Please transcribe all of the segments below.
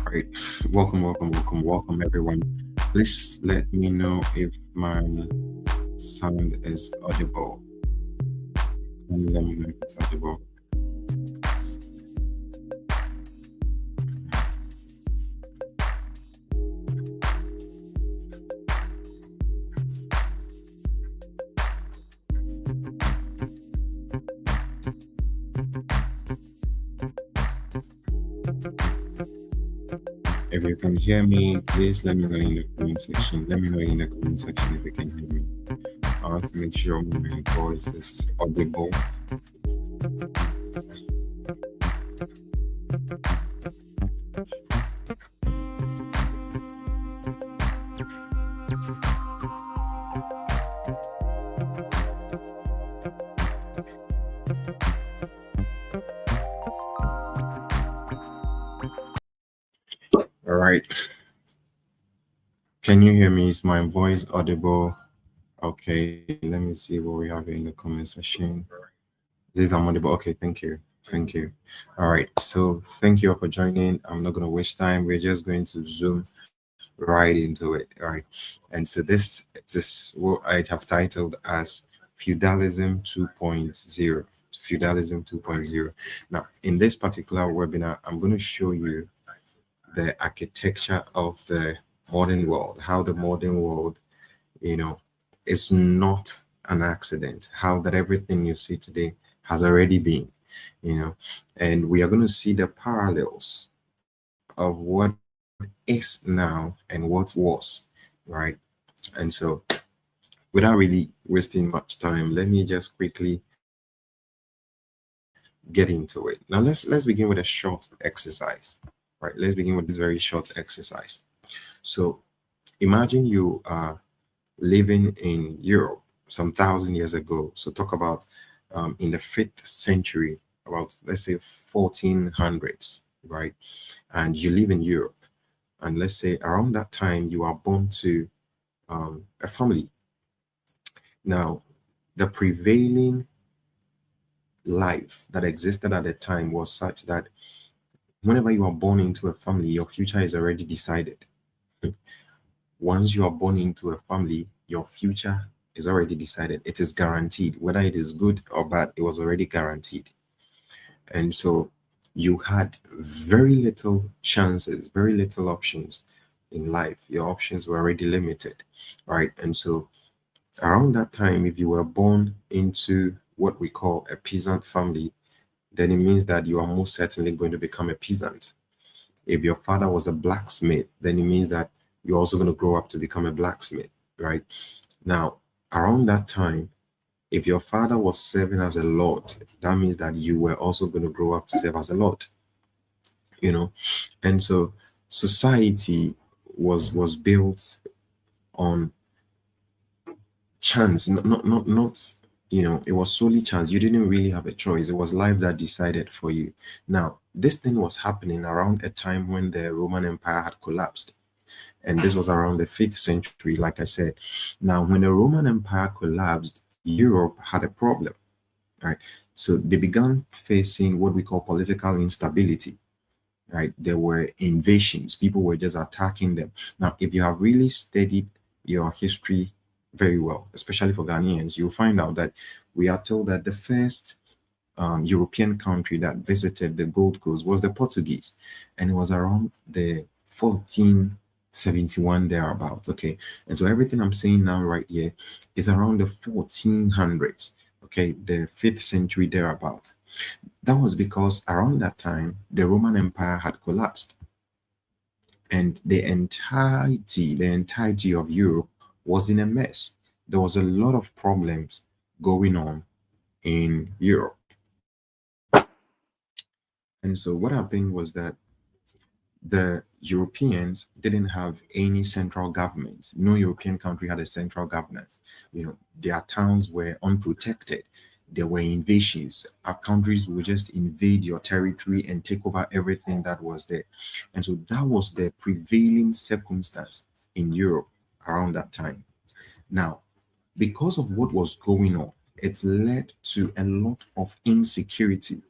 Right. Welcome, everyone. Please let me know if my sound is audible. Let me know if it's audible. If you can hear me, please let me know in the comment section. Let me know in the comment section if you can hear me. I want to make sure my voice is audible. All right. Can you hear me? Is my voice audible? Okay, let me see what we have in the comment section. This I'm audible. Okay, thank you. Thank you. All right. So thank you all for joining. I'm not going to waste time. We're just going to zoom right into it. All right. And so this is what I have titled as Feudalism 2.0. Feudalism 2.0. Now, in this particular webinar, I'm going to show you the architecture of the modern world, how the modern world, is not an accident, how that everything you see today has already been, and we are going to see the parallels of what is now and what was, right? And so without really wasting much time, let me just quickly get into it. Now let's begin with a short exercise, right? Let's begin with this very short exercise. So imagine you are living in Europe some 1,000 years ago. So talk about in the 5th century, about let's say 1400s, right? And you live in Europe, and let's say around that time you are born to a family. Now, the prevailing life that existed at the time was such that whenever you are born into a family, your future is already decided. Once you are born into a family, your future is already decided. It is guaranteed. Whether it is good or bad, it was already guaranteed. And so you had very little chances, very little options in life. Your options were already limited, right? And so around that time, if you were born into what we call a peasant family, then it means that you are most certainly going to become a peasant. If your father was a blacksmith, then it means that you're also going to grow up to become a blacksmith, right? Now, around that time, if your father was serving as a lord, that means that you were also going to grow up to serve as a lord, And so society was built on chance, not it was solely chance. You didn't really have a choice. It was life that decided for you. Now, this thing was happening around a time when the Roman Empire had collapsed. And this was around the 5th century, like I said. Now, when the Roman Empire collapsed, Europe had a problem, right? So they began facing what we call political instability, right? There were invasions. People were just attacking them. Now, if you have really studied your history very well, especially for Ghanaians, you'll find out that we are told that the first European country that visited the Gold Coast was the Portuguese, and it was around the 14th 71 thereabouts. Okay. And so everything I'm saying now right here is around the 1400s. Okay, the 5th century thereabout. That was because around that time the Roman Empire had collapsed, and the entirety of Europe was in a mess. There was a lot of problems going on in Europe. And so what happened was that the Europeans didn't have any central government. No European country had a central government. Their towns were unprotected. There were invasions. Our countries would just invade your territory and take over everything that was there. And so that was the prevailing circumstance in Europe around that time. Now, because of what was going on, it led to a lot of insecurity,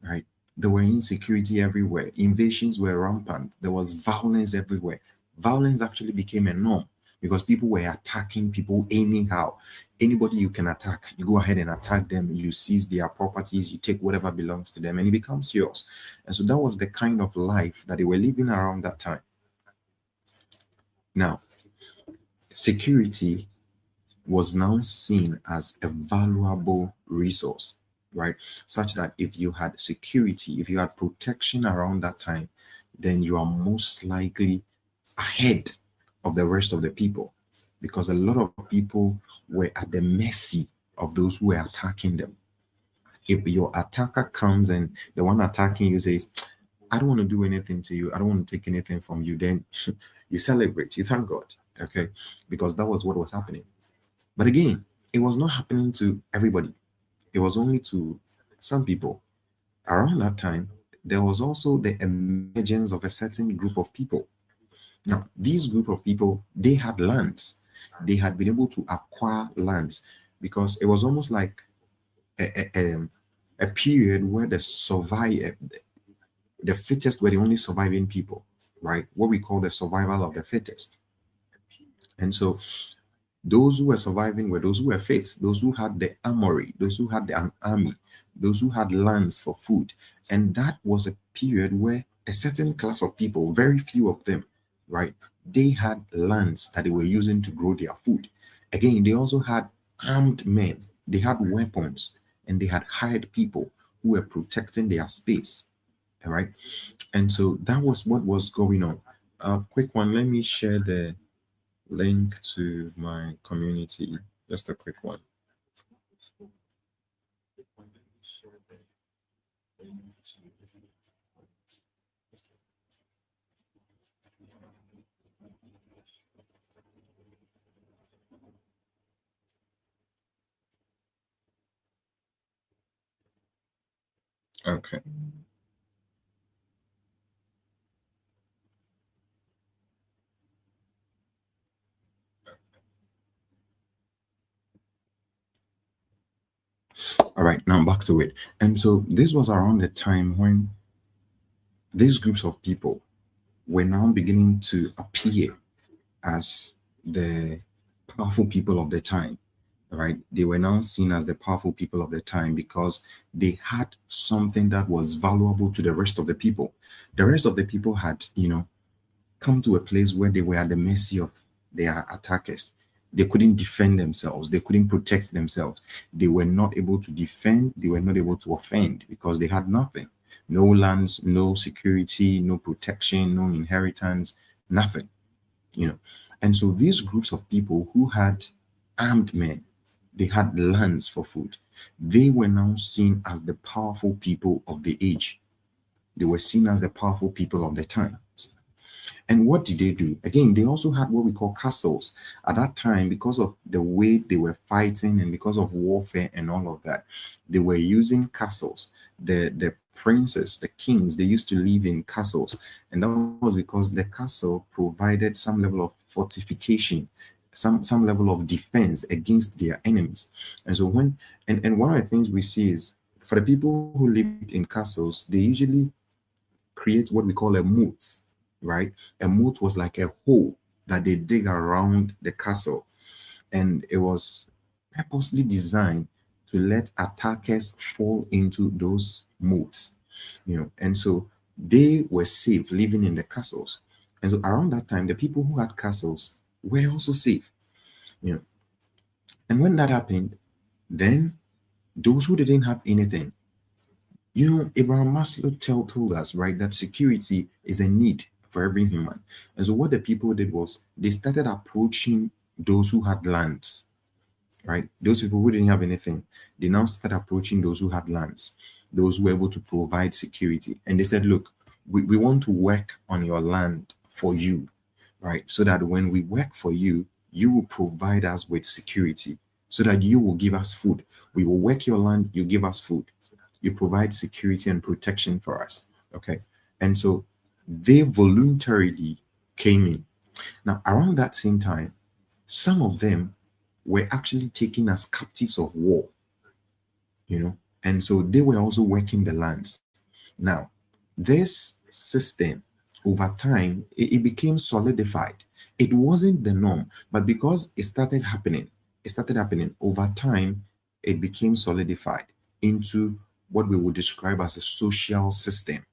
right? There were insecurity everywhere. Invasions were rampant. There was violence everywhere. Violence actually became a norm because people were attacking people anyhow. Anybody you can attack, you go ahead and attack them. You seize their properties, you take whatever belongs to them, and it becomes yours. And so that was the kind of life that they were living around that time. Now, security was now seen as a valuable resource, right? Such that if you had security, if you had protection around that time, then you are most likely ahead of the rest of the people, because a lot of people were at the mercy of those who were attacking them. If your attacker comes and the one attacking you says, I don't want to do anything to you, I don't want to take anything from you, then you celebrate, you thank God, okay? Because that was what was happening. But again, it was not happening to everybody. It was only to some people. Around that time, there was also the emergence of a certain group of people. Now, these group of people, they had lands. They had been able to acquire lands because it was almost like a period where the fittest were the only surviving people, right? What we call the survival of the fittest. And so those who were surviving were those who were fit, those who had the armory, those who had an army, those who had lands for food. And that was a period where a certain class of people, very few of them, right, they had lands that they were using to grow their food. Again, they also had armed men, they had weapons, and they had hired people who were protecting their space. All right. And so that was what was going on. Quick one, let me share the link to my community. Just a quick one. Okay. All right, now back to it. And so this was around the time when these groups of people were now beginning to appear as the powerful people of the time, right? They were now seen as the powerful people of the time because they had something that was valuable to the rest of the people. The rest of the people had, come to a place where they were at the mercy of their attackers. They couldn't defend themselves. They couldn't protect themselves. They were not able to defend. They were not able to offend because they had nothing. No lands, no security, no protection, no inheritance, nothing, you know. And so these groups of people who had armed men, they had lands for food. They were now seen as the powerful people of the age. They were seen as the powerful people of the time. And what did they do? Again, they also had what we call castles. At that time, because of the way they were fighting and because of warfare and all of that, they were using castles. The princes, the kings, they used to live in castles. And that was because the castle provided some level of fortification, some level of defense against their enemies. And so and one of the things we see is for the people who lived in castles, they usually create what we call a moat, right? A moat was like a hole that they dig around the castle, and it was purposely designed to let attackers fall into those moats, And so they were safe living in the castles. And so around that time, the people who had castles were also safe, you know. And when that happened, then those who didn't have anything, Abraham Maslow told us, right, that security is a need for every human. And so what the people did was they started approaching those who had lands, right? Those people who didn't have anything, they now started approaching those who had lands, those who were able to provide security. And they said, look, we want to work on your land for you, right? So that when we work for you, you will provide us with security, so that you will give us food. We will work your land, you give us food. You provide security and protection for us. Okay. And so they voluntarily came in. Now, around that same time, some of them were actually taken as captives of war, and so they were also working the lands. Now, this system over time, it became solidified. It wasn't the norm, but because it started happening over time, it became solidified into what we would describe as a social system,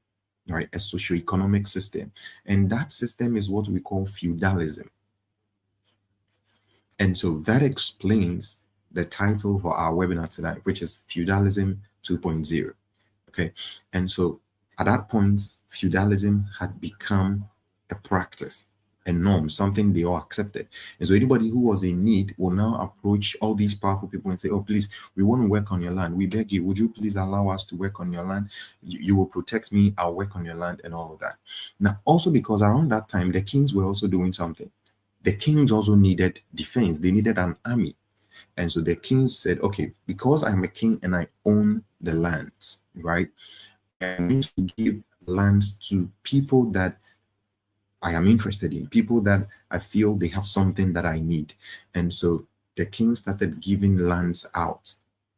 right? A socio-economic system. And that system is what we call feudalism. And so that explains the title for our webinar tonight, which is Feudalism 2.0. Okay. And so at that point, feudalism had become a practice, a norm, something they all accepted. And so anybody who was in need will now approach all these powerful people and say, oh, please, we want to work on your land. We beg you, would you please allow us to work on your land? You will protect me. I'll work on your land and all of that. Now, also because around that time, the kings were also doing something. The kings also needed defense. They needed an army. And so the kings said, okay, because I'm a king and I own the lands, right? I'm going to give lands to people that I am interested in, people that I feel they have something that I need. And so the king started giving lands out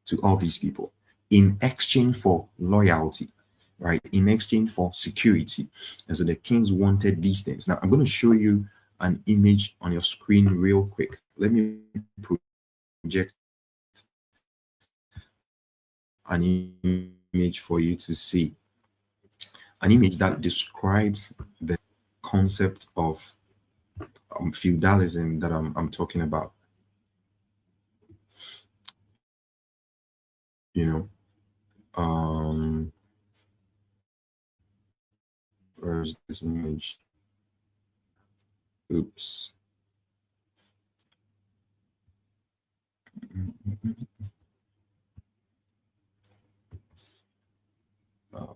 to all these people in exchange for loyalty, right? In exchange for security. And so the kings wanted these things. Now I'm going to show you an image on your screen real quick. Let me project an image for you to see, an image that describes the concept of feudalism that I'm talking about. You know, um, where's this image? Oops. Uh,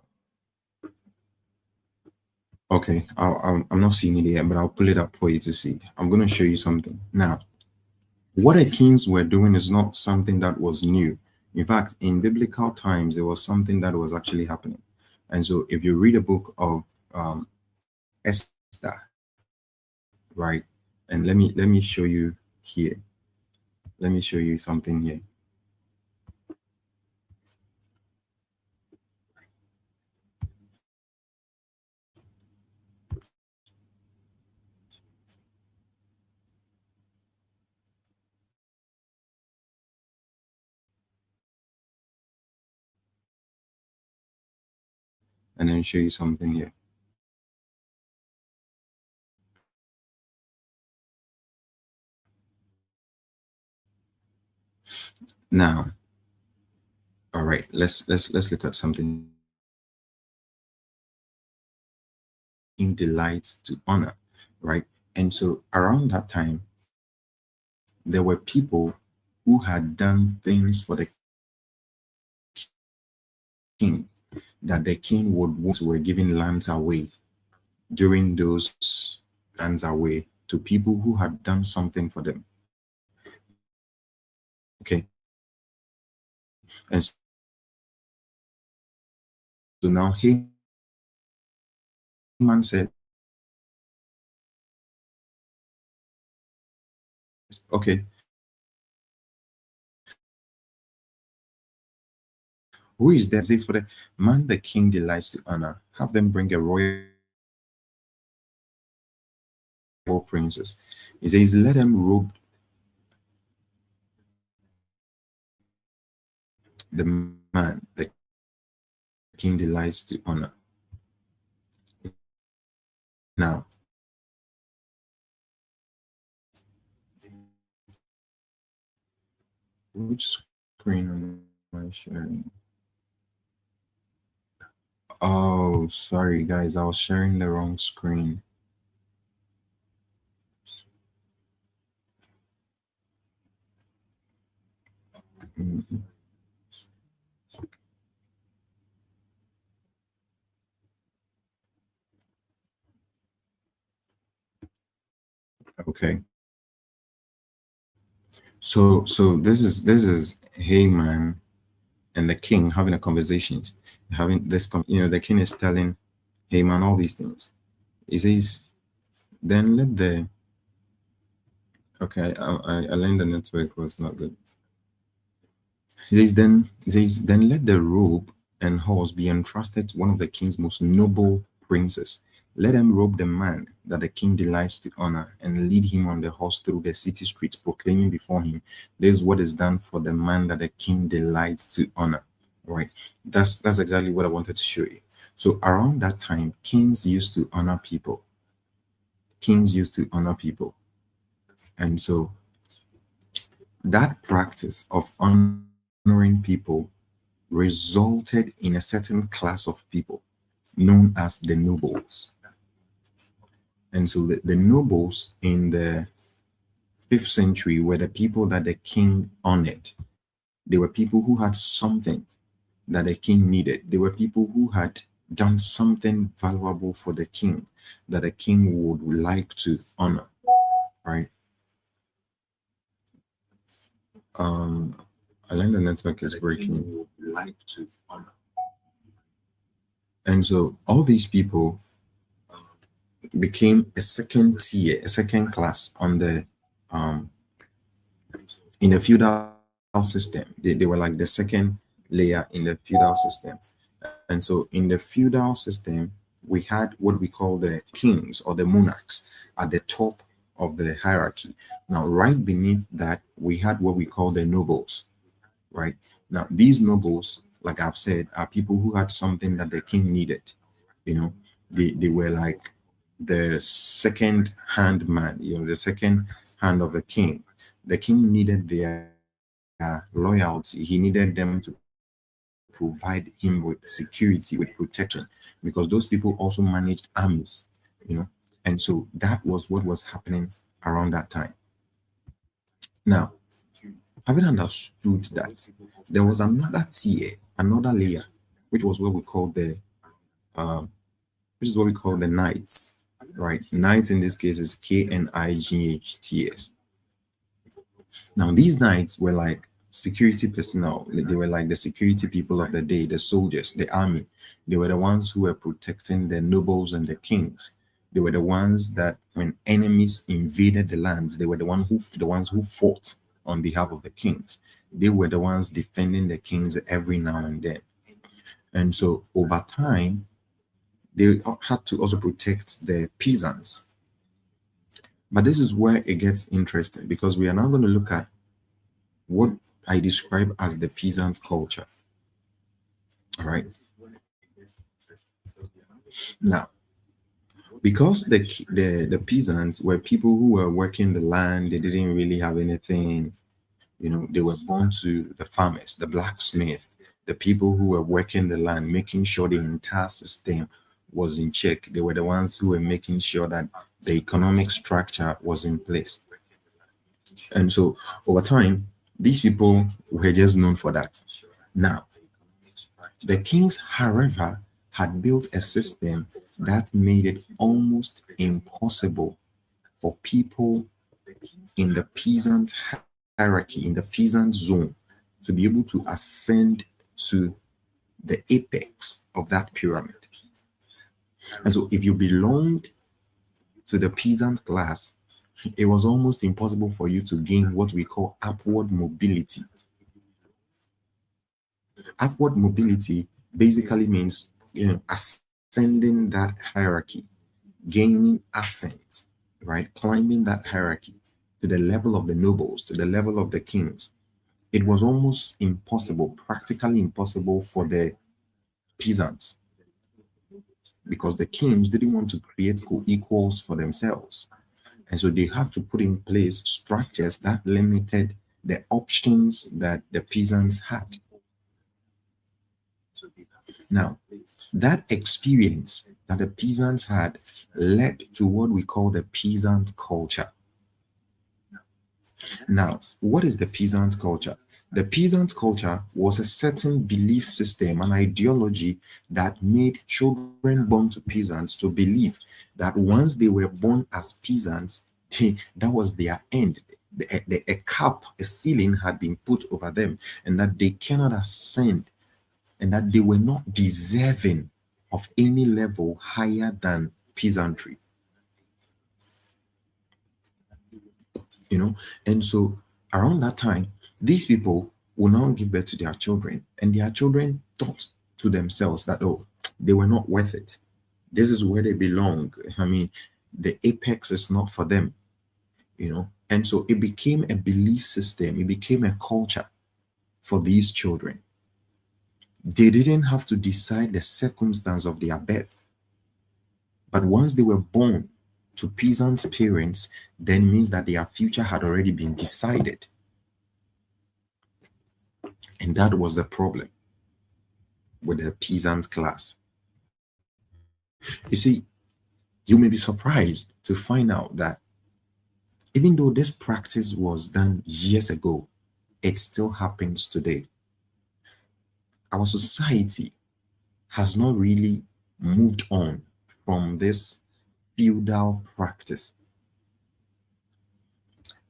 okay, I'm not seeing it yet, but I'll pull it up for you to see. I'm going to show you something now. What the kings were doing is not something that was new. In fact, in biblical times, it was something that was actually happening. And so, if you read a book of Esther, right, and let me show you here. Let me show you something here. And then show you something here. Now, all right, let's look at something in delights to honor, right? And so around that time, there were people who had done things for the king that the king would want, were giving lands away during those lands away to people who had done something for them. Okay. And so now Haman said, okay, who is that? Says for the man the king delights to honor, have them bring a royal princess. He says, let them robe the man the king delights to honor. Now, Which screen am I sharing? Oh, sorry guys, I was sharing the wrong screen. Mhm. Okay. So this is Haman and the king having a conversation, having this the king is telling Haman all these things. He says, then let the okay, I learned the network was not good. He says, then let the robe and horse be entrusted to one of the king's most noble princes. Let them robe the man that the king delights to honor and lead him on the horse through the city streets, proclaiming before him, this is what is done for the man that the king delights to honor. Right. That's exactly what I wanted to show you. So around that time, kings used to honor people. Kings used to honor people. And so that practice of honoring people resulted in a certain class of people known as the nobles. And so the nobles in the 5th century were the people that the king honored. They were people who had something that the king needed. They were people who had done something valuable for the king that the king would like to honor, right? Um, I learned the network is breaking. Like to honor. And so all these people became a second tier, a second class on the um in the feudal system. They were like the second layer in the feudal system. And so in the feudal system, we had what we call the kings or the monarchs at the top of the hierarchy. Now, right beneath that, we had what we call the nobles, right? Now, these nobles, like I've said, are people who had something that the king needed. You know, they were like the second hand man, the second hand of the king. The king needed their loyalty. He needed them to provide him with security, with protection, because those people also managed armies, you know. And so that was what was happening around that time. Now, having understood that, there was another tier, another layer, which was what we call the um, which is what we call the knights, right? Knights in this case is KNIGHTS. Now, these knights were like security personnel. They were like the security people of the day, the soldiers, the army. They were the ones who were protecting the nobles and the kings. They were the ones that when enemies invaded the lands, they were the ones who fought on behalf of the kings. They were the ones defending the kings every now and then. And so over time, they had to also protect the peasants. But this is where it gets interesting because we are now going to look at what I describe as the peasant culture. All right. Now, because the peasants were people who were working the land, they didn't really have anything. They were born to the farmers, the blacksmith, the people who were working the land, making sure the entire system was in check. They were the ones who were making sure that the economic structure was in place. And so over time, these people were just known for that. Now, the kings, however, had built a system that made it almost impossible for people in the peasant hierarchy, in the peasant zone, to be able to ascend to the apex of that pyramid. And so, if you belonged to the peasant class, it was almost impossible for you to gain what we call upward mobility. Upward mobility basically means ascending that hierarchy, gaining ascent, right? Climbing that hierarchy to the level of the nobles, to the level of the kings. It was almost impossible, practically impossible for the peasants because the kings didn't want to create co-equals for themselves. And so they have to put in place structures that limited the options that the peasants had. Now, that experience that the peasants had led to what we call the peasant culture. Now, what is the peasant culture? The peasant culture was a certain belief system, an ideology that made children born to peasants to believe that once they were born as peasants, that was their end. A cap, a ceiling had been put over them, and that they cannot ascend, and that they were not deserving of any level higher than peasantry. you know. And so around that time, these people will now give birth to their children, and their children thought to themselves that, oh, they were not worth it. This is where they belong. I mean, the apex is not for them. And so it became a belief system, it became a culture for these children. They didn't have to decide the circumstance of their birth. But once they were born to peasant parents, then means that their future had already been decided. And that was the problem with the peasant class. You see, you may be surprised to find out that even though this practice was done years ago, it still happens today. Our society has not really moved on from this feudal practice.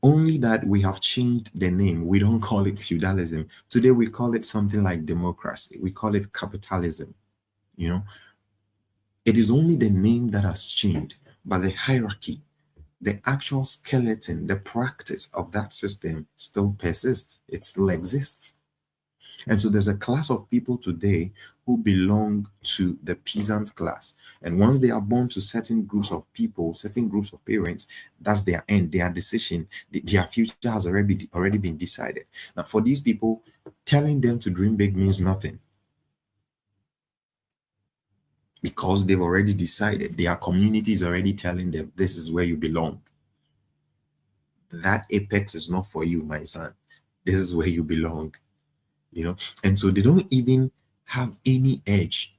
Only that we have changed the name. We don't call it feudalism. Today we call it something like democracy. We call it capitalism. You know, it is only the name that has changed, but the hierarchy, the actual skeleton, the practice of that system still persists. It still exists. And so there's a class of people today who belong to the peasant class. And once they are born to certain groups of people, certain groups of parents, that's their end, their decision, their future has already been decided. Now, for these people, telling them to dream big means nothing because they've already decided. Their community is already telling them this is where you belong. That apex is not for you, my son. This is where you belong. And so they don't even have any edge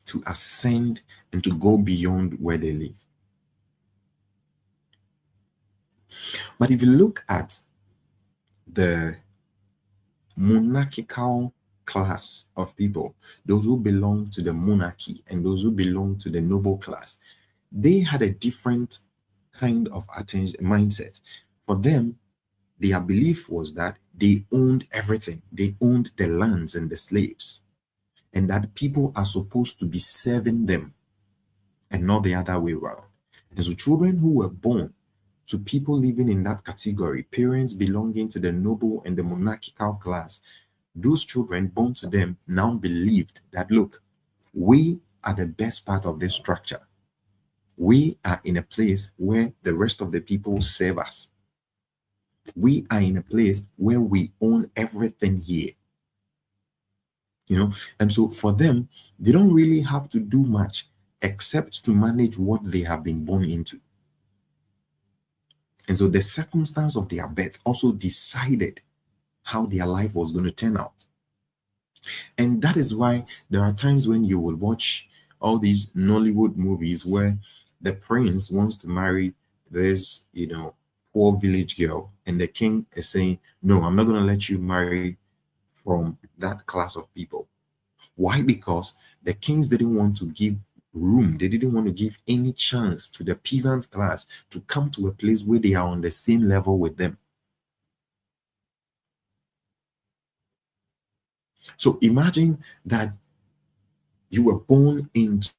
to ascend and to go beyond where they live. But if you look at the monarchical class of people, those who belong to the monarchy and those who belong to the noble class, they had a different kind of attention mindset. For them, their belief was that they owned everything. They owned the lands and the slaves, and that people are supposed to be serving them and not the other way around. And so children who were born to people living in that category, parents belonging to the noble and the monarchical class, those children born to them now believed that, look, we are the best part of this structure. We are in a place where the rest of the people serve us. We are in a place where we own everything here. And so for them, they don't really have to do much except to manage what they have been born into. And so the circumstance of their birth also decided how their life was going to turn out. And that is why there are times when you will watch all these Nollywood movies where the prince wants to marry this poor village girl, and the king is saying, no, I'm not going to let you marry from that class of people. Why? Because the kings didn't want to give room. They didn't want to give any chance to the peasant class to come to a place where they are on the same level with them. So imagine that you were born into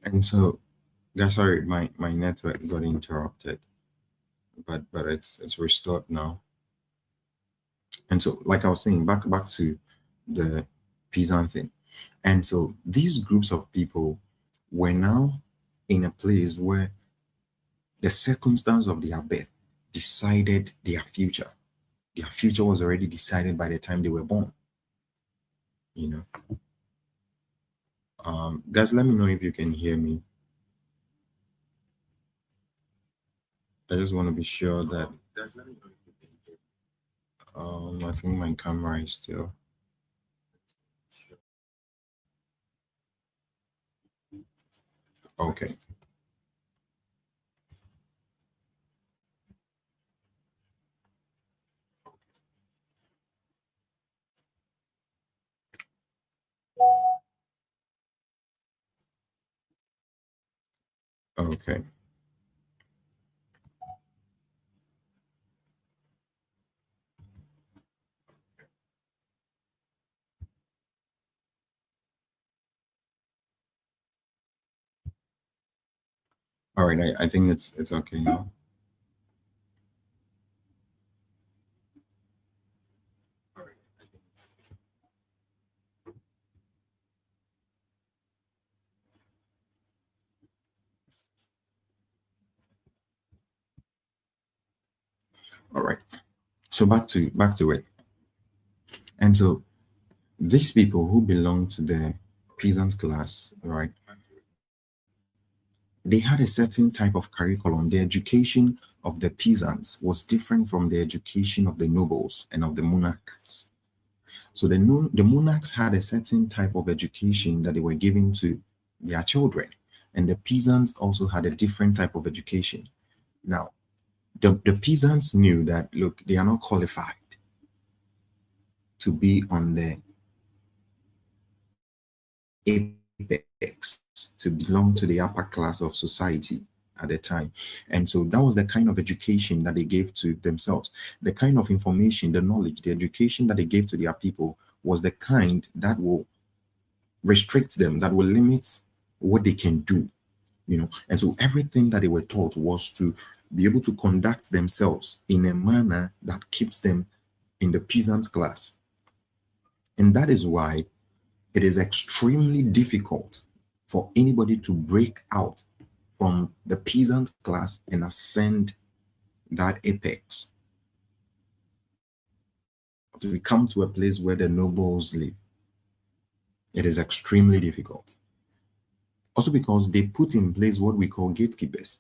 And so, guys, sorry, my network got interrupted, but it's restored now. And so, like I was saying, back to the peasant thing. And so these groups of people were now in a place where the circumstance of their birth decided their future. Their future was already decided by the time they were born. You know, guys, let me know if you can hear me. I just want to be sure that. Guys, let me know if you can hear me. I think my camera is still. Okay. Okay. All right. I think it's okay now. All right. So back to it. And so these people who belong to the peasant class, right? They had a certain type of curriculum. The education of the peasants was different from the education of the nobles and of the monarchs. So the monarchs had a certain type of education that they were giving to their children, and the peasants also had a different type of education. Now, the peasants knew that, look, they are not qualified to be on the apex, to belong to the upper class of society at the time. And so that was the kind of education that they gave to themselves. The kind of information, the knowledge, the education that they gave to their people was the kind that will restrict them, that will limit what they can do, you know. And so everything that they were taught was to be able to conduct themselves in a manner that keeps them in the peasant class. And that is why it is extremely difficult for anybody to break out from the peasant class and ascend that apex to come to a place where the nobles live. It is extremely difficult. Also, because they put in place what we call gatekeepers.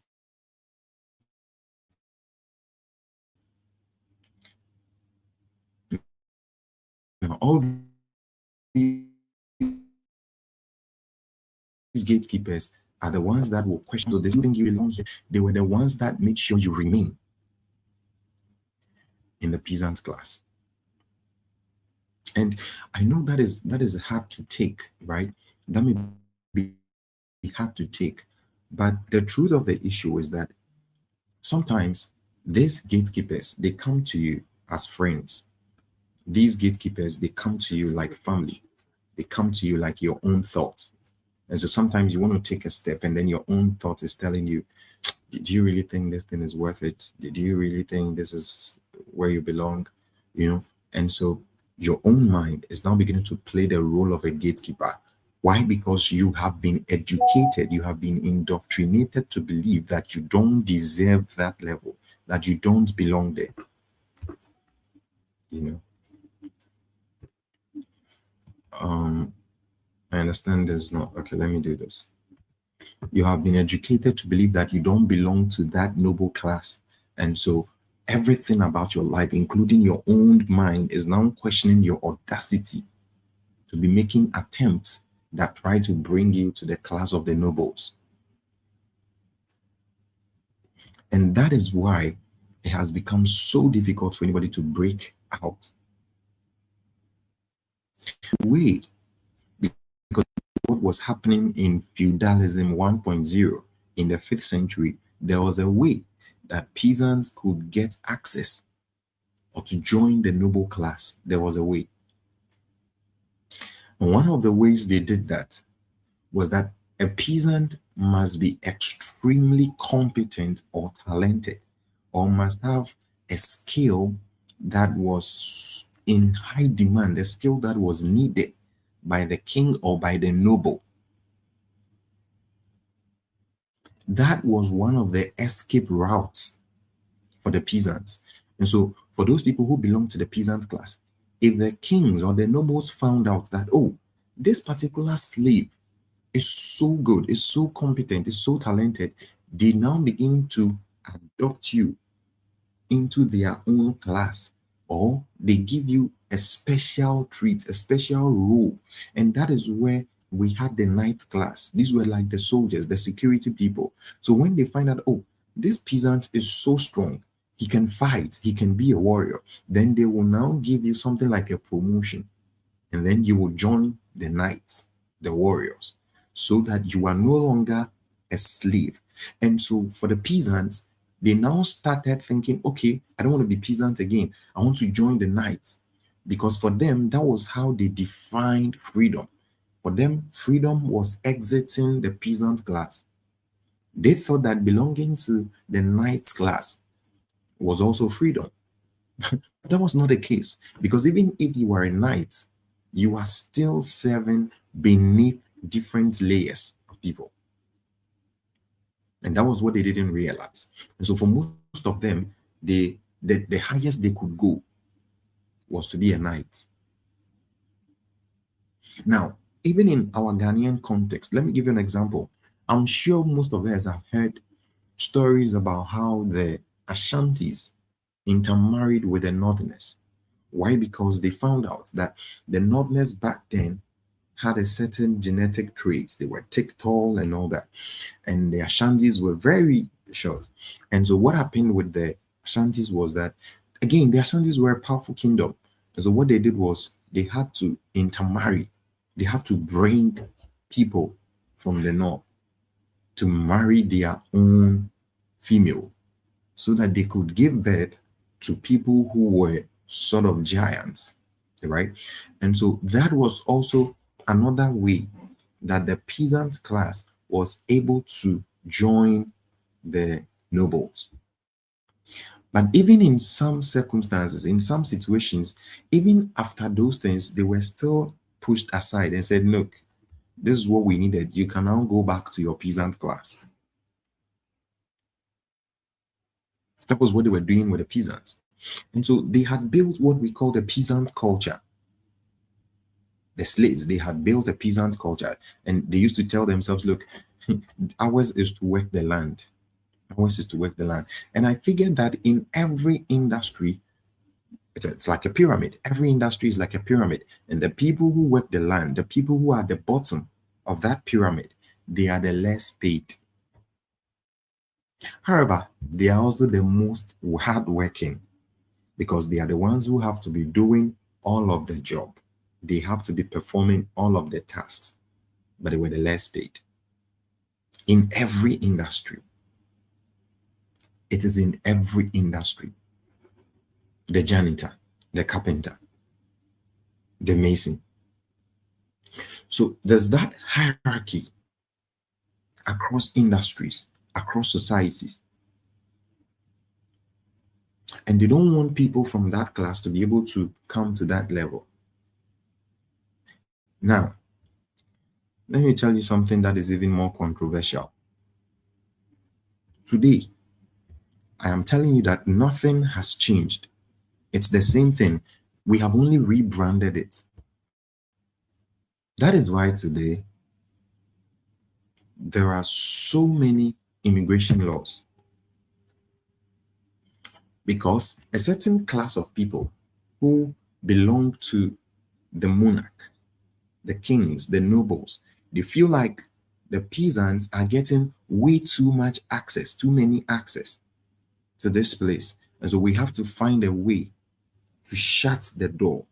Now, all these gatekeepers are the ones that will question, so there's nothing you belong here. They were the ones that made sure you remain in the peasant class. And I know that is hard to take, right? That may be hard to take. But the truth of the issue is that sometimes these gatekeepers, they come to you as friends. These gatekeepers, they come to you like family. They come to you like your own thoughts. And so sometimes you want to take a step and then your own thought is telling you, do you really think this thing is worth it? Do you really think this is where you belong? You know, and so your own mind is now beginning to play the role of a gatekeeper. Why? Because you have been educated, you have been indoctrinated to believe that you don't deserve that level, that you don't belong there. You know, um, I understand there's not okay. Let me do this. You have been educated to believe that you don't belong to that noble class. And so everything about your life, including your own mind, is now questioning your audacity to be making attempts that try to bring you to the class of the nobles. And that is why it has become so difficult for anybody to break out. Way, because what was happening in feudalism 1.0 in the 5th century, there was a way that peasants could get access or to join the noble class. There was a way. And one of the ways they did that was that a peasant must be extremely competent or talented, or must have a skill that was in high demand, a skill that was needed by the king or by the noble. That was one of the escape routes for the peasants. And so, for those people who belong to the peasant class, if the kings or the nobles found out that, oh, this particular slave is so good, is so competent, is so talented, they now begin to adopt you into their own class, or they give you a special treat, a special role. And that is where we had the knight class. These were like the soldiers, the security people. So when they find out, oh, this peasant is so strong, he can fight, he can be a warrior, then they will now give you something like a promotion. And then you will join the knights, the warriors, so that you are no longer a slave. And so for the peasants, they now started thinking, okay, I don't want to be peasant again. I want to join the knights. Because for them, that was how they defined freedom. For them, freedom was exiting the peasant class. They thought that belonging to the knights class was also freedom. But that was not the case, because even if you are a knight, you are still serving beneath different layers of people. And that was what they didn't realize. And so for most of them, the highest they could go was to be a knight. Now, even in our Ghanaian context, let me give you an example. I'm sure most of us have heard stories about how the Ashantis intermarried with the Northerners. Why? Because they found out that the Northerners back then had a certain genetic traits. They were thick, tall, and all that. And the Ashantis were very short. And so what happened with the Ashantis was that, again, the Ashantis were a powerful kingdom. And so what they did was they had to intermarry. They had to bring people from the north to marry their own female so that they could give birth to people who were sort of giants, right? And so that was also another way that the peasant class was able to join the nobles. But even in some circumstances, in some situations, even after those things, they were still pushed aside and said, look, this is what we needed. You can now go back to your peasant class. That was what they were doing with the peasants. And so they had built what we call the peasant culture. The slaves, they had built a peasant culture, and they used to tell themselves, look, ours is to work the land. Ours is to work the land. And I figured that in every industry, it's like a pyramid. Every industry is like a pyramid. And the people who work the land, the people who are at the bottom of that pyramid, they are the less paid. However, they are also the most hardworking, because they are the ones who have to be doing all of the job. they have to be performing all of the tasks, but they were the less paid. In every industry, it is in every industry. The janitor, the carpenter, the mason. So there's that hierarchy across industries, across societies. And they don't want people from that class to be able to come to that level. Now, let me tell you something that is even more controversial. Today, I am telling you that nothing has changed. It's the same thing. We have only rebranded it. That is why today there are so many immigration laws. Because a certain class of people who belong to the monarch, the kings, the nobles, they feel like the peasants are getting way too much access, too many access to this place. And so we have to find a way to shut the door.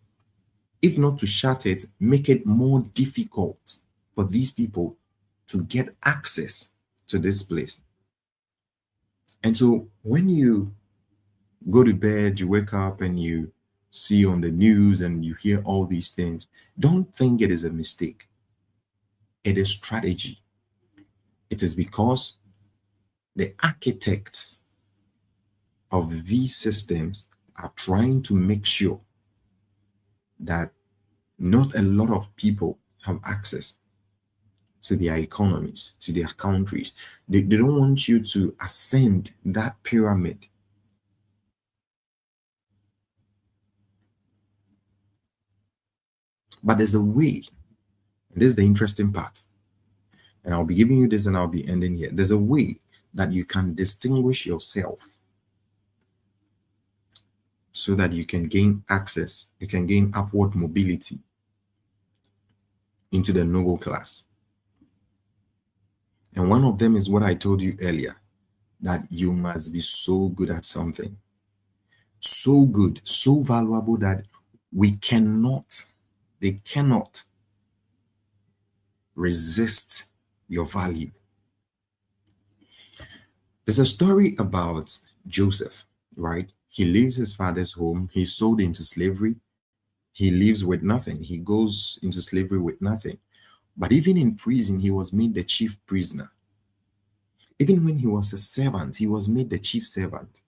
If not to shut it, make it more difficult for these people to get access to this place. And so when you go to bed, you wake up and you see on the news and you hear all these things, don't think it is a mistake. It is strategy. It is because the architects of these systems are trying to make sure that not a lot of people have access to their economies, to their countries. They don't want you to ascend that pyramid. But there's a way. And this is the interesting part. And I'll be giving you this and I'll be ending here. There's a way that you can distinguish yourself so that you can gain access, you can gain upward mobility into the noble class. And one of them is what I told you earlier, that you must be so good at something. So good, so valuable that they cannot resist your value. There's a story about Joseph, right? He leaves his father's home. He's sold into slavery. He leaves with nothing. He goes into slavery with nothing. But even in prison, he was made the chief prisoner. Even when he was a servant, he was made the chief servant.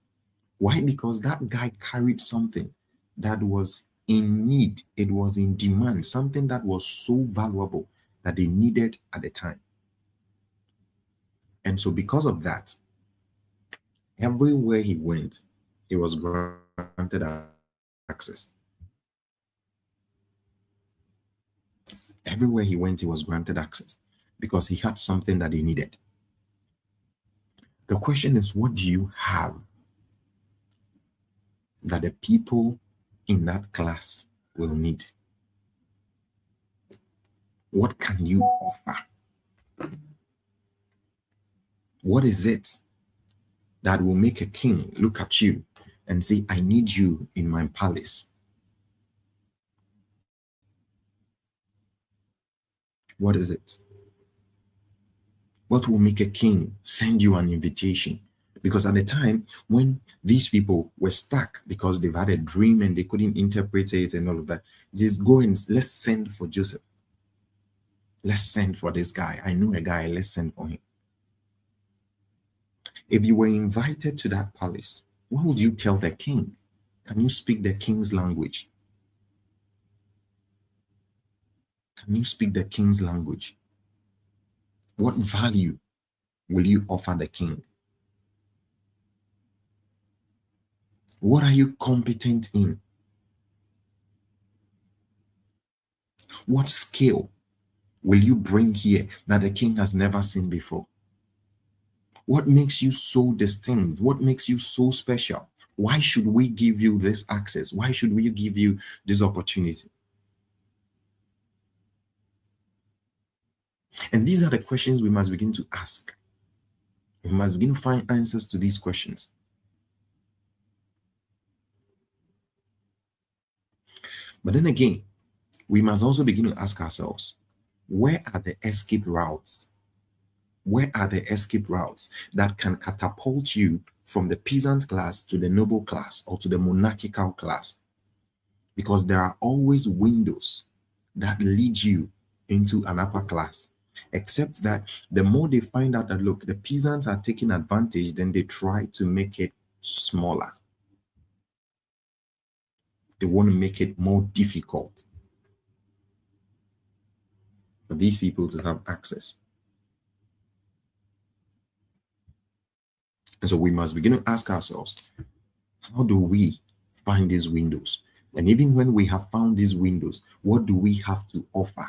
Why? Because that guy carried something that was in need. It was in demand, something that was so valuable that they needed at the time. And so because of that, everywhere he went, he was granted access. Everywhere he went, he was granted access because he had something that he needed. The question is, what do you have that the people in that class will need? What can you offer? What is it that will make a king look at you and say, I need you in my palace? What is it? What will make a king send you an invitation? Because at the time when these people were stuck because they've had a dream and they couldn't interpret it and all of that, just go and let's send for Joseph. Let's send for this guy. I know a guy, let's send for him. If you were invited to that palace, what would you tell the king? Can you speak the king's language? Can you speak the king's language? What value will you offer the king? What are you competent in? What skill will you bring here that the king has never seen before? What makes you so distinct? What makes you so special? Why should we give you this access? Why should we give you this opportunity? And these are the questions we must begin to ask. We must begin to find answers to these questions. But then again, We must also begin to ask ourselves, where are the escape routes? Where are the escape routes that can catapult you from the peasant class to the noble class or to the monarchical class? Because there are always windows that lead you into an upper class. Except that the more they find out that, look, the peasants are taking advantage, then they try to make it smaller. They want to make it more difficult for these people to have access. And so we must begin to ask ourselves, how do we find these windows? And even when we have found these windows, what do we have to offer?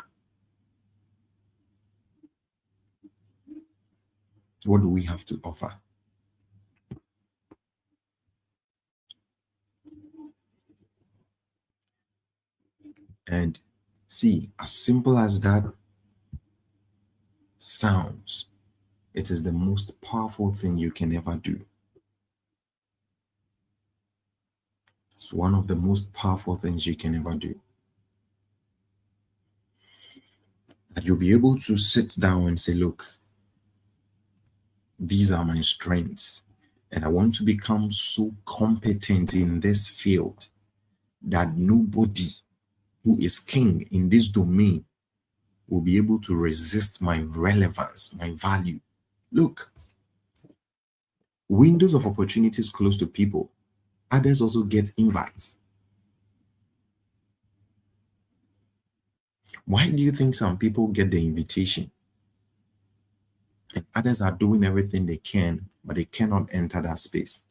What do we have to offer? And see, as simple as that sounds, it is the most powerful thing you can ever do. It's one of the most powerful things you can ever do. That you'll be able to sit down and say, look, these are my strengths. And I want to become so competent in this field that nobody who is king in this domain will be able to resist my relevance, my value. Look, windows of opportunities close to people. Others also get invites. Why do you think some people get the invitation and others are doing everything they can, but they cannot enter that space?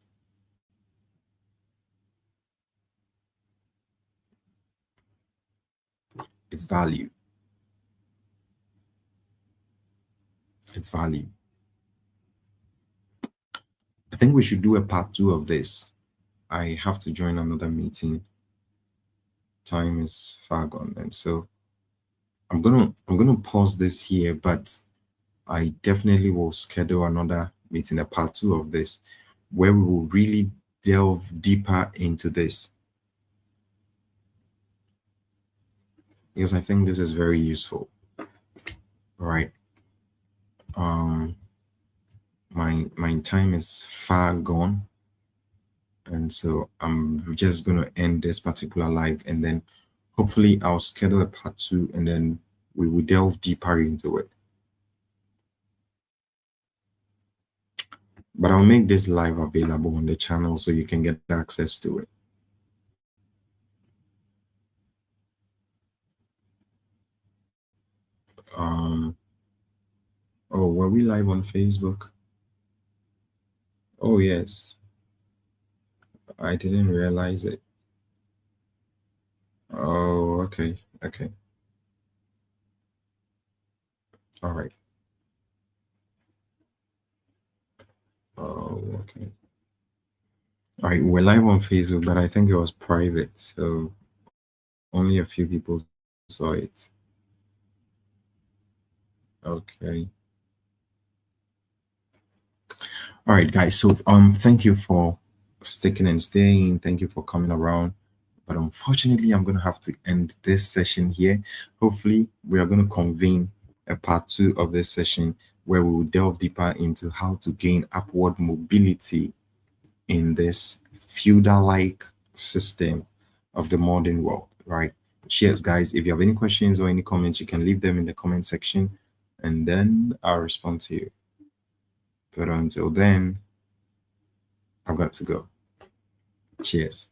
It's value. It's value. I think we should do a part two of this. I have to join another meeting. Time is far gone, and so I'm gonna pause this here, but I definitely will schedule another meeting, a part two of this, where we will really delve deeper into this, because I think this is very useful. All right. Um, my time is far gone, and so I'm just gonna end this particular live, and then hopefully I'll schedule a part two, and then we will delve deeper into it. But I'll make this live available on the channel so you can get access to it. Oh, were we live on Facebook? Oh, yes. I didn't realize it. Oh, okay. Okay. All right. Oh, okay. All right. We're live on Facebook, but I think it was private. So only a few people saw it. Okay. All right, guys. So thank you for sticking and staying. Thank you for coming around. But unfortunately, I'm gonna have to end this session here. Hopefully, we are gonna convene a part two of this session where we will delve deeper into how to gain upward mobility in this feudal-like system of the modern world, right? Cheers, guys. If you have any questions or any comments, you can leave them in the comment section and then I'll respond to you. But until then, I've got to go. Cheers.